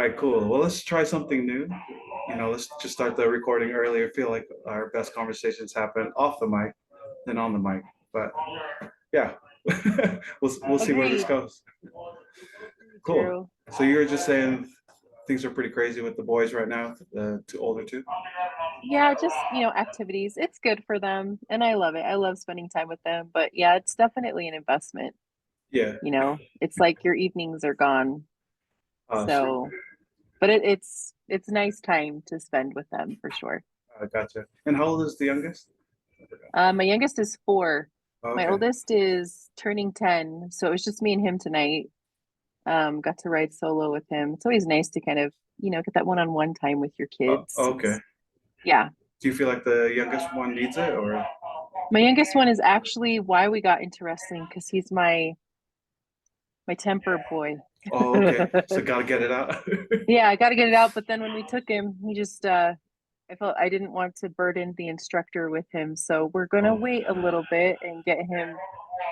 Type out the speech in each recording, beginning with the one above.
right, cool. Well, let's try something new. Let's just start the recording earlier. I feel like our best conversations happen off the mic than on the mic. But yeah, we'll see where this Agreed. goes. Agreed, Cool. Drew. So you were just saying things are pretty crazy with the boys right now, the two older two. Yeah, just, activities. It's good for them, and I love it. I love spending time with them. But yeah, it's definitely an investment. Yeah. It's like your evenings are gone. Sweet. So, but it's nice time to spend with them for sure. Gotcha. And how old is the youngest? My youngest is 4. My Okay. oldest is turning 10. So it was just me and him tonight. Got to ride solo with him. It's always nice to kind of, get that one-on-one time with your kids. Okay. Yeah. Do you feel like the youngest one needs it, or? My youngest one is actually why we got into wrestling because he's my temper boy. Oh, okay. So gotta get it out. Yeah, I got to get it out. But then when we took him, he just, I felt I didn't want to burden the instructor with him. So we're going to Oh, wait a little bit and get him,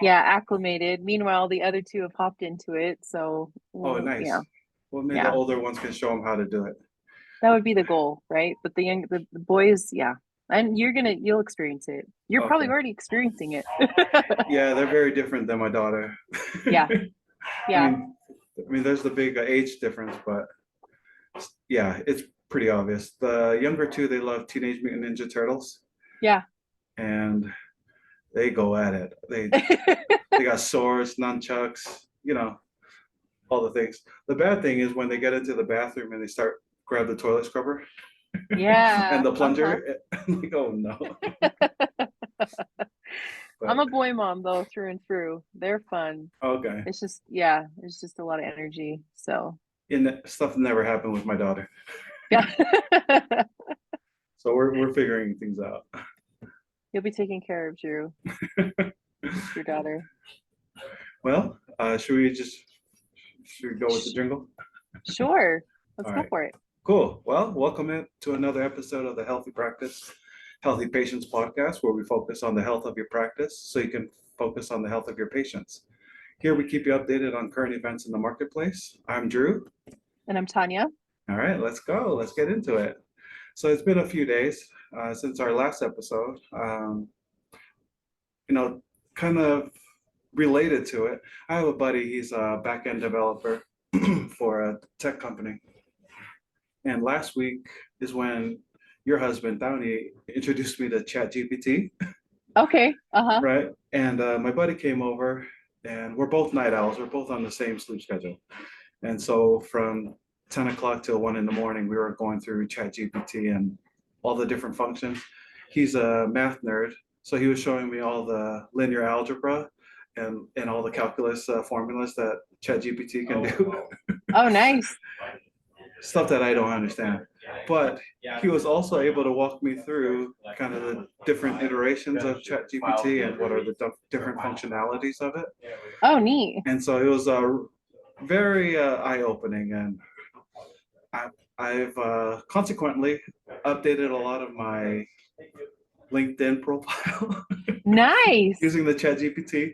yeah, acclimated. Meanwhile, the other two have hopped into it. So, oh, well, nice. Well, maybe the yeah, older ones can show them how to do it. that would be the goal, right? But the boys, yeah. And you'll experience it. You're probably Okay. already experiencing it. Yeah, they're very different than my daughter. Yeah, I yeah, mean, there's the big age difference, but yeah, it's pretty obvious. The younger two, they love Teenage Mutant Ninja Turtles, yeah. and they go at it. They got swords, nunchucks, all the things. The bad thing is when they get into the bathroom and they start grab the toilet scrubber and Yeah, the uh-huh. plunger. I'm like, oh no. I'm But a boy mom though, through and through. They're fun. okay. It's just, yeah, it's just a lot of energy. So, And stuff never happened with my daughter. yeah. So we're figuring things out. You'll be taken care of, Drew, with your daughter. Well, should we go with the Sh- jingle? Sure. Let's All go right. for it. Cool. Well, welcome to another episode of the Healthy Practice, Healthy Patients podcast, where we focus on the health of your practice so you can focus on the health of your patients. Here we keep you updated on current events in the marketplace. I'm Drew. And I'm Tanya. All right, let's go. Let's get into it. So it's been a few days since our last episode. You know, kind of related to it. I have a buddy. He's a back-end developer for a tech company. And last week is when your husband, Downey, introduced me to ChatGPT, Okay. Uh-huh. right? And my buddy came over, and we're both night owls. We're both on the same sleep schedule. And so from 10 o'clock till 1 in the morning, we were going through ChatGPT and all the different functions. He's a math nerd, so he was showing me all the linear algebra and all the calculus formulas that ChatGPT can do. Oh, nice. Stuff that I don't understand. But he was also able to walk me through kind of the different iterations of ChatGPT and what are the different functionalities of it. Oh, neat. And so it was very eye-opening, and I've consequently updated a lot of my LinkedIn profile Nice. using the ChatGPT,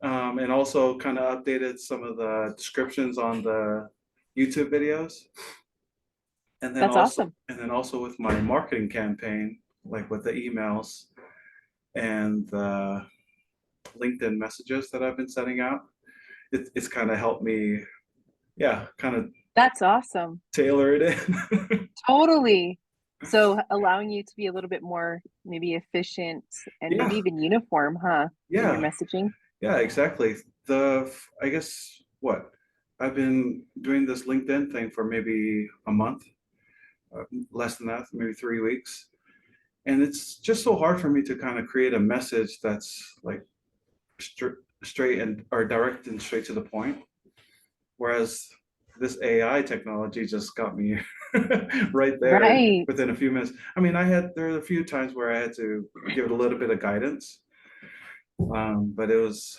and also kind of updated some of the descriptions on the YouTube videos. That's awesome. And then also with my marketing campaign, like with the emails and the LinkedIn messages that I've been sending out, it's kind of helped me, yeah, kind of That's awesome. tailor it in. Totally. So allowing you to be a little bit more maybe efficient and maybe Yeah, even uniform, huh, in your yeah, messaging. yeah, exactly. I guess what I've been doing this LinkedIn thing for maybe a month, less than that, maybe 3 weeks. And it's just so hard for me to kind of create a message that's like straight and or direct and straight to the point. Whereas this AI technology just got me right there Right. within a few minutes. I mean, there were a few times where I had to give it a little bit of guidance, but it was,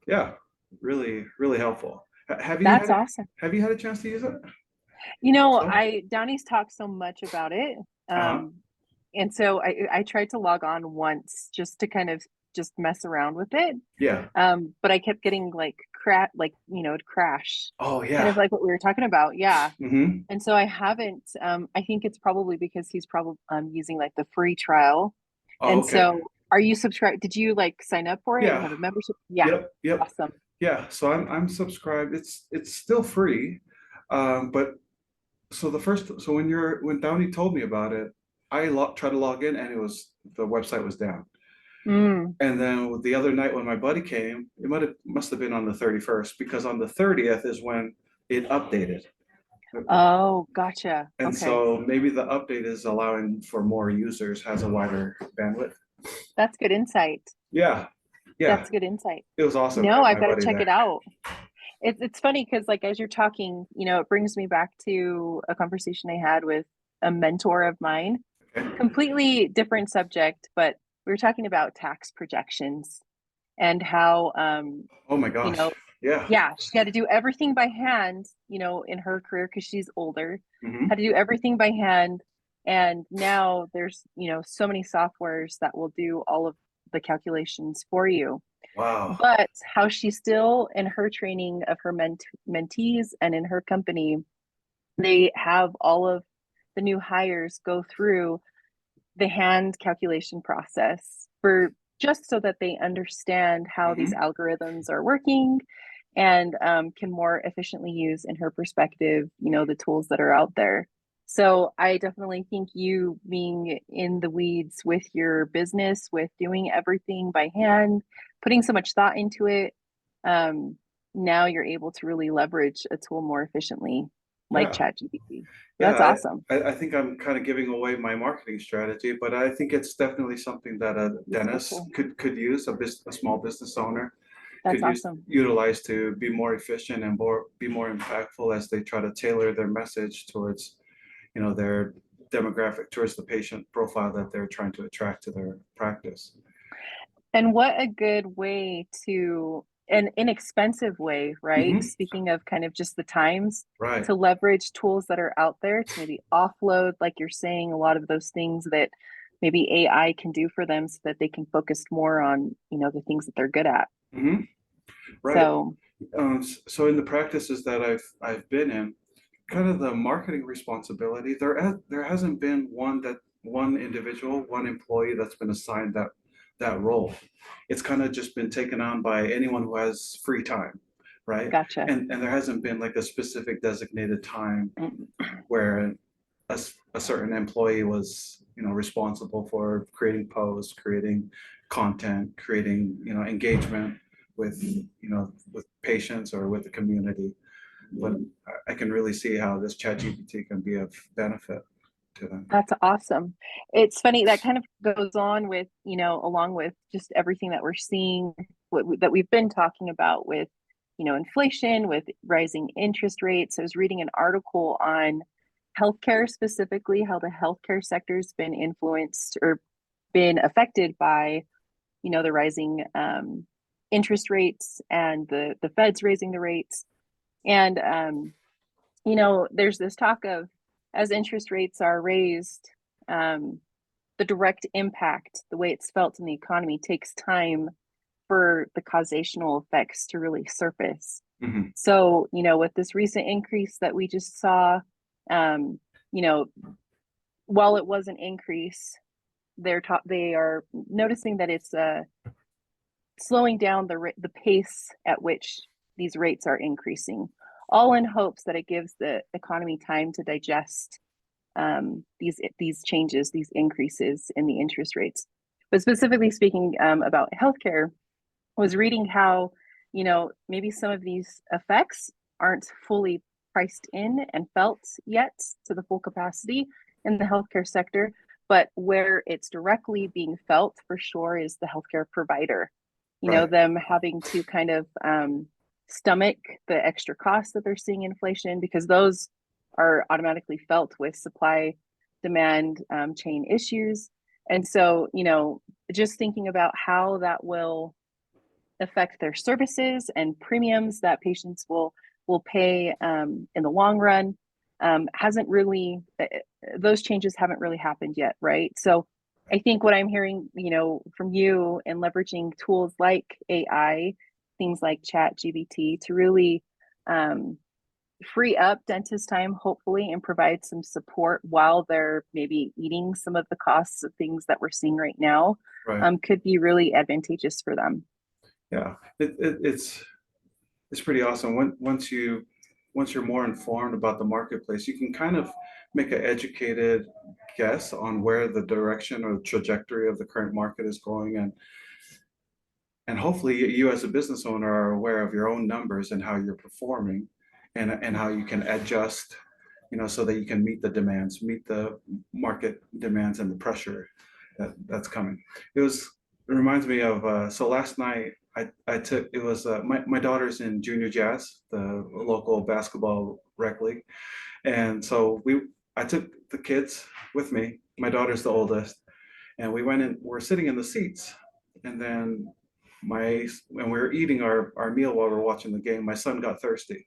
yeah, really, really helpful. Have you That's had awesome. Have you had a chance to use it? So, I Downey's talked so much about it. uh-huh. And so I tried to log on once just to kind of just mess around with it. Yeah. But I kept getting like it'd crash, Oh kind of yeah. like what we were talking about. Yeah. Hmm. And so I haven't, I think it's probably because he's probably using like the free trial. Oh, And okay. so are you subscribed? Did you like sign up for it and Yeah. have a membership? Yeah. Yep. Yep. Awesome. Yeah. So I'm subscribed. It's still free, but so when Downey told me about it, tried to log in and the website was down. Mm. And then the other night when my buddy came, must have been on the 31st, because on the 30th is when it updated. Oh, gotcha. And Okay. so maybe the update is allowing for more users, has a wider bandwidth. That's good insight. Yeah. Yeah. That's good insight. It was awesome No, having I've my got to buddy check it there. out. It's funny because like as you're talking, it brings me back to a conversation I had with a mentor of mine. Okay. Completely different subject, but we were talking about tax projections and how Oh my you gosh. know, Yeah. yeah, she had to do everything by hand, in her career because she's older, Hmm. had to do everything by hand. And now there's, so many softwares that will do all of the calculations for you. Wow. But how she still, in her training of her mentees and in her company, they have all of the new hires go through the hand calculation process for just so that they understand how these Hmm. algorithms are working and can more efficiently use, in her perspective, the tools that are out there. So I definitely think you being in the weeds with your business, with doing everything by hand, putting so much thought into it, um, now you're able to really leverage a tool more efficiently, like Yeah. ChatGPT. That's Yeah. awesome. I think I'm kind of giving away my marketing strategy, but I think it's definitely something that a It's so dentist cool. could use, a small business owner That's could awesome. utilize to be more efficient and be more impactful as they try to tailor their message towards, their demographic, towards the patient profile that they're trying to attract to their practice. And what a good way an inexpensive way, right? Hmm. Speaking of kind of just the times Right. to leverage tools that are out there to maybe offload, like you're saying, a lot of those things that maybe AI can do for them so that they can focus more on, the things that they're good at. Hmm. Right. So, So in the practices that I've been in, kind of the marketing responsibility, there hasn't been one individual, one employee that's been assigned that role. It's kind of just been taken on by anyone who has free time, right? gotcha. And there hasn't been like a specific designated time where a certain employee was, responsible for creating posts, creating content, creating, engagement with patients or with the community. But I can really see how this chat GPT can be of benefit to them. That's awesome. It's funny that kind of goes on with, along with just everything that we're seeing, that we've been talking about with, inflation, with rising interest rates. I was reading an article on healthcare specifically, how the healthcare sector's been influenced or been affected by, the rising interest rates and the Fed's raising the rates. And there's this talk of as interest rates are raised, um, the direct impact, the way it's felt in the economy, takes time for the causational effects to really surface. Hmm. So, with this recent increase that we just saw, um, you know, while it was an increase, they are noticing that it's slowing down the pace at which these rates are increasing, all in hopes that it gives the economy time to digest these changes, these increases in the interest rates. But specifically speaking about healthcare, I was reading how maybe some of these effects aren't fully priced in and felt yet to the full capacity in the healthcare sector, but where it's directly being felt for sure is the healthcare provider. Right. Them having to kind of stomach the extra costs that they're seeing in inflation because those are automatically felt with supply demand chain issues. And so, just thinking about how that will affect their services and premiums that patients will pay in the long run hasn't really those changes haven't really happened yet, right? So I think what I'm hearing, from you and leveraging tools like AI things like Chat GPT to really free up dentist time, hopefully, and provide some support while they're maybe eating some of the costs of things that we're seeing right now, Right. could be really advantageous for them. Yeah. It's pretty awesome. Once you're more informed about the marketplace, you can kind of make an educated guess on where the direction or trajectory of the current market is going, and hopefully you as a business owner are aware of your own numbers and how you're performing, and how you can adjust, so that you can meet the demands, meet the market demands and the pressure that's coming. It reminds me of so last night I took it was my daughter's in junior jazz, the local basketball rec league, and so we I took the kids with me. My daughter's the oldest, and we went in. We're sitting in the seats, and then when we were eating our meal while we were watching the game, my son got thirsty,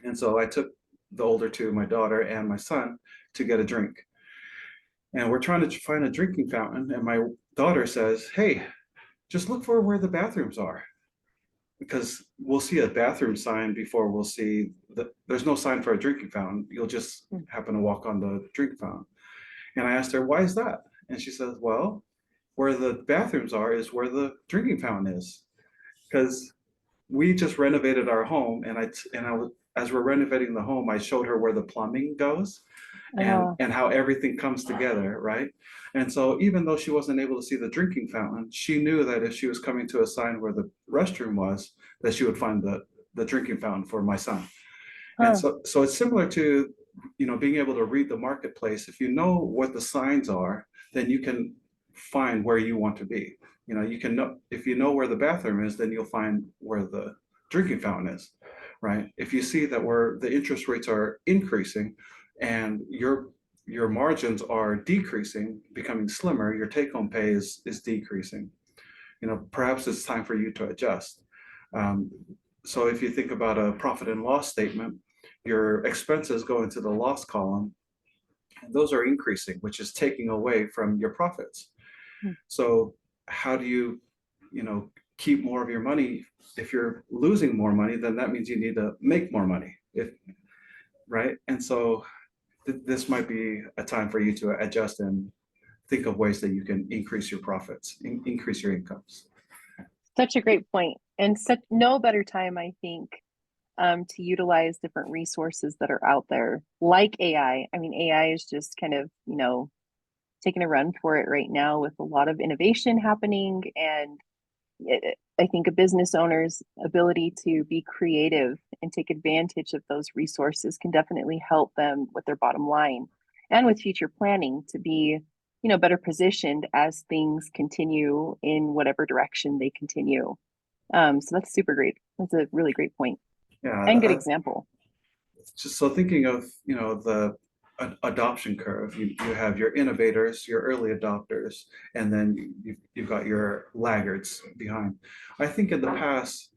and so I took the older two, my daughter and my son, to get a drink. And we're trying to find a drinking fountain, and my daughter says, "Hey, just look for where the bathrooms are." Because we'll see a bathroom sign before we'll see there's no sign for a drinking fountain. You'll just happen to walk on the drink fountain. And I asked her, "Why is that?" And she says, "Well, where the bathrooms are is where the drinking fountain is." Because we just renovated our home, and as we're renovating the home, I showed her where the plumbing goes, Oh, and how everything comes together, right? And so even though she wasn't able to see the drinking fountain, she knew that if she was coming to a sign where the restroom was, that she would find the drinking fountain for my son. And huh. so it's similar to, being able to read the marketplace. If you know what the signs are, then you can find where you want to be. You can know, if you know where the bathroom is, then you'll find where the drinking fountain is, right? If you see that where the interest rates are increasing and your margins are decreasing, becoming slimmer, your take-home pay is decreasing. Perhaps it's time for you to adjust. Um, so if you think about a profit and loss statement, your expenses go into the loss column, and those are increasing, which is taking away from your profits. Hmm. So how do keep more of your money? If you're losing more money, then that means you need to make more money. If Right? And so this might be a time for you to adjust and think of ways that you can increase your profits, increase your incomes. Such a great point. And such no better time, I think, to utilize different resources that are out there, like AI. I mean, AI is just kind of, taking a run for it right now with a lot of innovation happening. And I think a business owner's ability to be creative and take advantage of those resources can definitely help them with their bottom line and with future planning to be, better positioned as things continue in whatever direction they continue. So that's super great. That's a really great point and good Yeah, example. just so thinking of, the adoption curve, you have your innovators, your early adopters, and then you've got your laggards behind. I think in the past,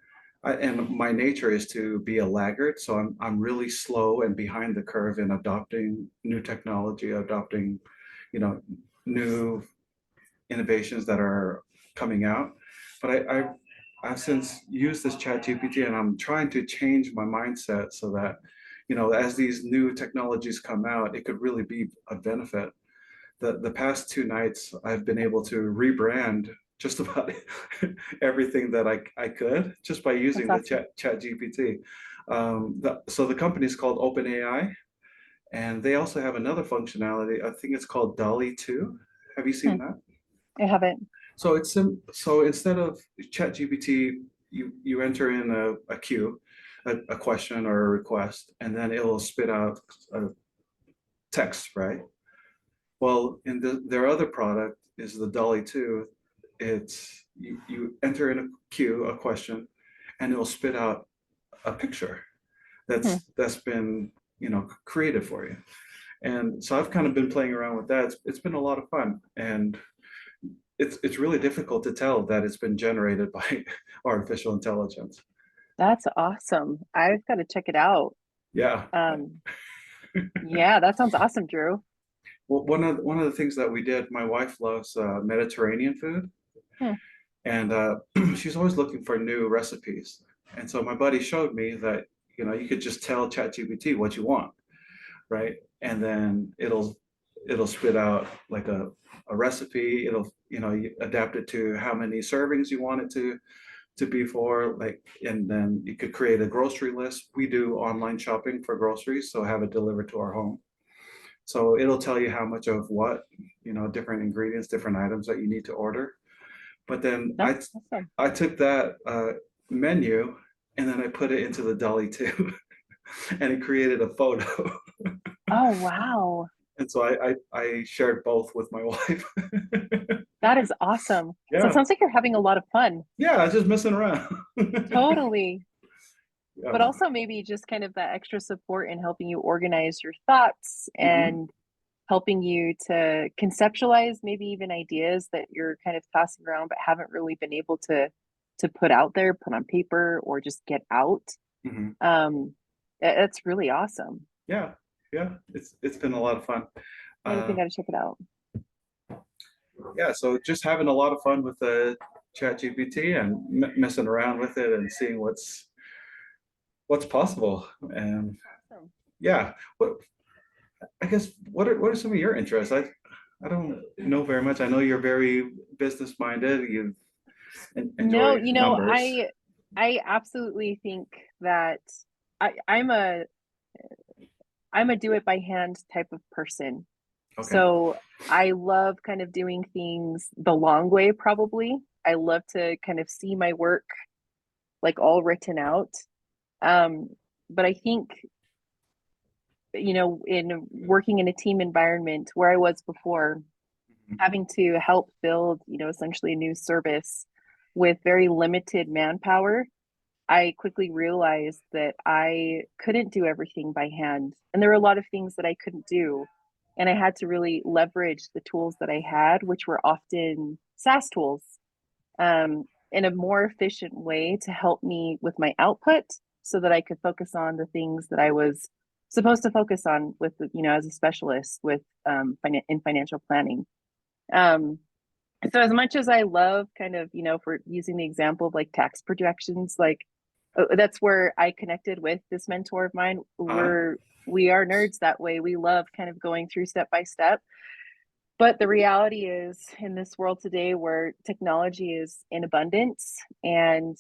and my nature is to be a laggard, so I'm really slow and behind the curve in adopting new technology, adopting, you know, new innovations that are coming out. But I've since used this chat GPT, and I'm trying to change my mindset so that, as these new technologies come out, it could really be a benefit. The past 2 nights, I've been able to rebrand just about everything that I could just by That's using the awesome. chat GPT. So the company is called OpenAI, and they also have another functionality. I think it's called Dolly 2. Have you seen Hmm, that? I haven't. So instead of ChatGPT, you enter in a queue, a question or a request, and then it will spit out a text, right? Well, in their other product is the Dolly 2. It's you enter in a queue, a question, and it'll spit out a picture Hmm. that's been, created for you. And so I've kind of been playing around with that. It's been a lot of fun, and it's really difficult to tell that it's been generated by artificial intelligence. That's awesome. I've got to check it out. Yeah. Um, yeah, that sounds awesome, Drew. Well, one of the things that we did, my wife loves Mediterranean food, Hmm. and she's always looking for new recipes. And so my buddy showed me that you could just tell ChatGPT what you want, right? And then it'll spit out like a recipe. It'll you adapt it to how many servings you want it to be for, like, and then you could create a grocery list. We do online shopping for groceries, so have it delivered to our home. So it'll tell you how much of what, different ingredients, different items that you need to order. But then That's awesome. I took that menu and then I put it into the Dolly too, and it created a photo. Oh, wow. And so I shared both with my wife. That is awesome. So it Yeah, sounds like you're having a lot of fun. yeah, just messing around. Totally. But Yeah. also maybe just kind of that extra support in helping you organize your thoughts Hmm. and helping you to conceptualize maybe even ideas that you're kind of tossing around but haven't really been able to put out there, put on paper, or just get out. Hmm. Um, that's really awesome. Yeah, yeah, it's been a lot of fun. I Uh, think I gotta check it out. yeah, so just having a lot of fun with the Chat GPT and messing around with it and seeing what's possible. And Awesome. yeah, what I guess what are some of your interests? I don't know very much. I know you're very business minded. You No, enjoy numbers. I absolutely think that I'm a do it by hand type of person. Okay. So I love kind of doing things the long way, probably. I love to kind of see my work like all written out. Um, but I think, in working in a team environment where I was before, having to help build, essentially a new service with very limited manpower, I quickly realized that I couldn't do everything by hand. And there were a lot of things that I couldn't do. And I had to really leverage the tools that I had, which were often SaaS tools, in a more efficient way to help me with my output so that I could focus on the things that I was supposed to focus on with, as a specialist with in financial planning. Um, so as much as I love kind of, for using the example of like tax projections, like that's where I connected with this mentor of mine. Uh, We are nerds that way. We love kind of going through step by step. But the reality is in this world today where technology is in abundance and,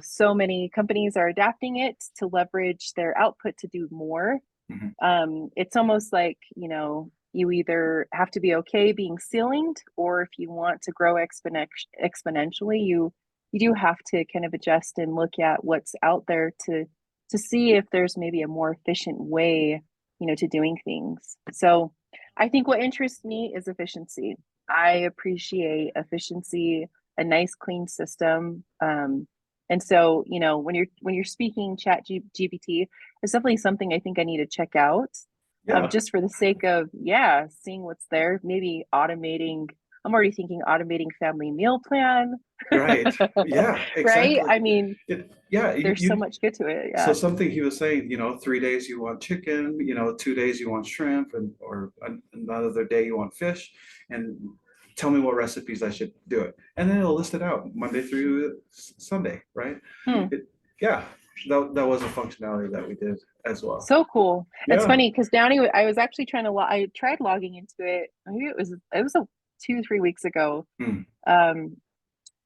so many companies are adapting it to leverage their output to do more. mhm. It's almost like, you either have to be okay being ceilinged, or if you want to grow exponentially, you do have to kind of adjust and look at what's out there to see if there's maybe a more efficient way, to doing things. So I think what interests me is efficiency. I appreciate efficiency, a nice clean system. And so, when you're speaking GPT, it's definitely something I think I need to check out, Yeah, just for the sake of, yeah, seeing what's there, maybe automating. I'm already thinking automating family meal plan, right. Yeah, right? exactly. I mean, Yeah, there's so much good to it. so Yeah. something he was saying, 3 days you want chicken, 2 days you want shrimp, and or another day you want fish, and tell me what recipes I should do it, and then it'll list it out Monday through Sunday, right? Hmm. It, yeah, that was a functionality that we did as well. So cool. It's Yeah. funny because Downey, I was actually I tried logging into it. Maybe it was 2, 3 weeks ago. Hmm. Um,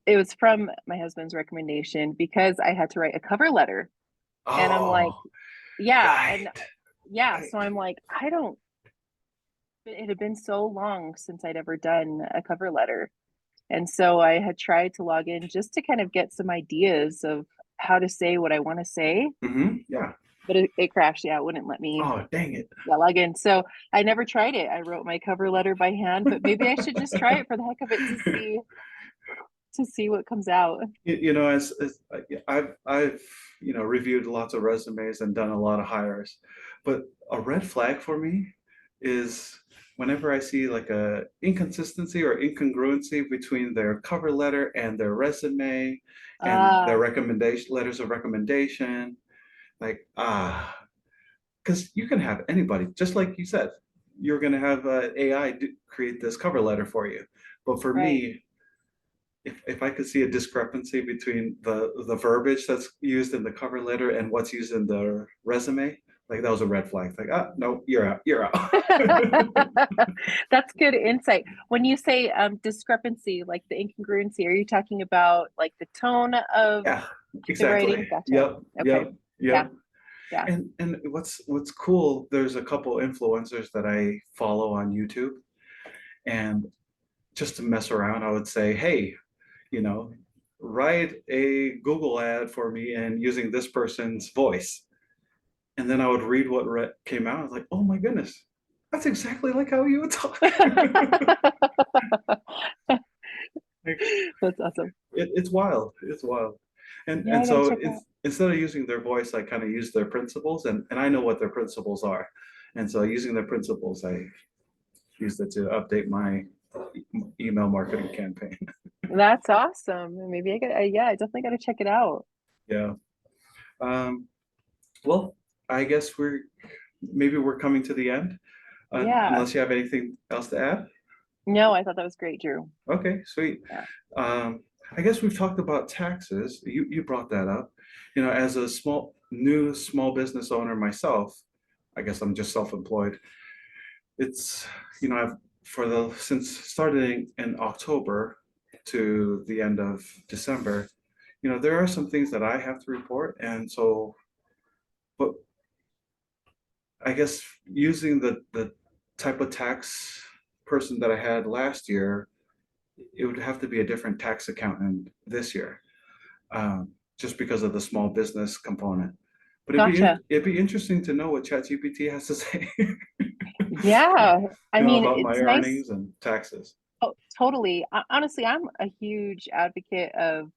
it was from my husband's recommendation because I had to write a cover letter. And I'm like, Oh, yeah. And right, yeah, right. so I'm like, I don't, it had been so long since I'd ever done a cover letter. And so I had tried to log in just to kind of get some ideas of how to say what I want to say, Yeah. but it crashed. Yeah, it wouldn't let me, Oh, dang it. yeah, log in. So I never tried it. I wrote my cover letter by hand, but maybe I should just try it for the heck of it to see what comes out. As I've reviewed lots of resumes and done a lot of hires, but a red flag for me is whenever I see like a inconsistency or incongruency between their cover letter and their resume and their Ah, recommendation letters of recommendation, like because you can have anybody, just like you said, you're going to have AI create this cover letter for you, but for right. me, if I could see a discrepancy between the verbiage that's used in the cover letter and what's used in the resume, like that was a red flag. Like, ah, no, you're out, you're out. That's good insight. When you say discrepancy, like the incongruency, are you talking about like the tone of Yeah, the writing? exactly. Gotcha. Yep, Okay. yep, Yeah. yep. Yeah. And what's cool, there's a couple influencers that I follow on YouTube, and just to mess around, I would say, hey, you know, write a Google ad for me and using this person's voice. And then I would read what came out. I was like, oh my goodness, that's exactly like how you would talk. Like, That's awesome. it's wild. It's wild. Yeah, And I gotta so check it out. instead of using their voice, I kind of use their principles, and I know what their principles are. And so using their principles, I used it to update my email marketing campaign. That's awesome. Maybe I could, yeah, I definitely gotta check it out. Yeah. Um, well, I guess maybe we're coming to the end, Yeah. unless you have anything else to add. No, I thought that was great, Drew. Okay, sweet. Yeah. Um, I guess we've talked about taxes. You brought that up. You know, as a new small business owner myself, I guess I'm just self-employed. It's, I've since starting in October to the end of December, there are some things that I have to report, and so, but I guess using the type of tax person that I had last year, it would have to be a different tax accountant this year, just because of the small business component. But Gotcha. it'd be interesting to know what ChatGPT has to say, Yeah. I mean, about my it's nice. earnings and taxes. Oh, totally. Honestly, I'm a huge advocate of,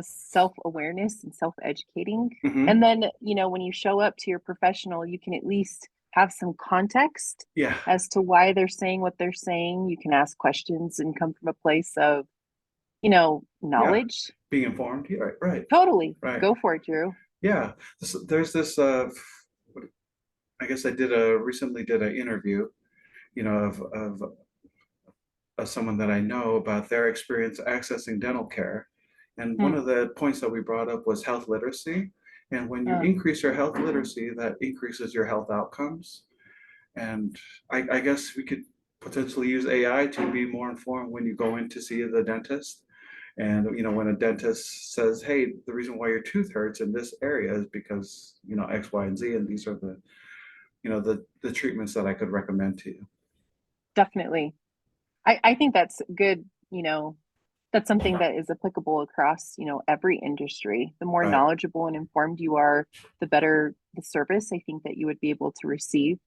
self-awareness and self-educating. Hmm. And then, when you show up to your professional, you can at least have some context Yeah, as to why they're saying what they're saying. You can ask questions and come from a place of, yeah, knowledge. being informed. Yeah, right, right, Totally. right. Go for it, Drew. Yeah, there's this. I guess I recently did an interview, of someone that I know about their experience accessing dental care. And one Hmm. of the points that we brought up was health literacy. And when you Uh, increase your health literacy, that increases your health outcomes. And I guess we could potentially use AI to be more informed when you go in to see the dentist. And when a dentist says, "Hey, the reason why your tooth hurts in this area is because X, Y, and Z, and these are the treatments that I could recommend to you." Definitely. I think that's good, that's something that is applicable across, every industry. The more Right. knowledgeable and informed you are, the better the service I think that you would be able to receive.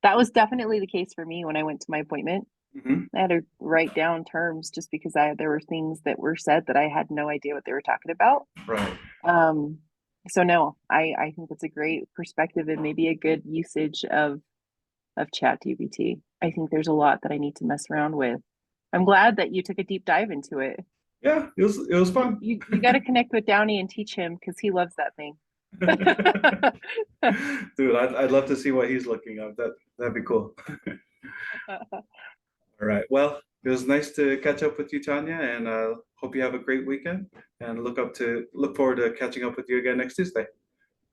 That was definitely the case for me when I went to my appointment. Hmm. I had to write down terms just because there were things that were said that I had no idea what they were talking about. Right. Um, so no, I think that's a great perspective and maybe a good usage of ChatGPT. I think there's a lot that I need to mess around with. I'm glad that you took a deep dive into it. Yeah, it was fun. You got to connect with Downey and teach him because he loves that thing. Dude, I'd love to see what he's looking up. That'd be cool. All right. Well, it was nice to catch up with you, Tanya, and hope you have a great weekend. And look forward to catching up with you again next Tuesday.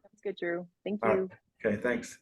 That's good, Drew. Thank All right. you. Okay. Thanks.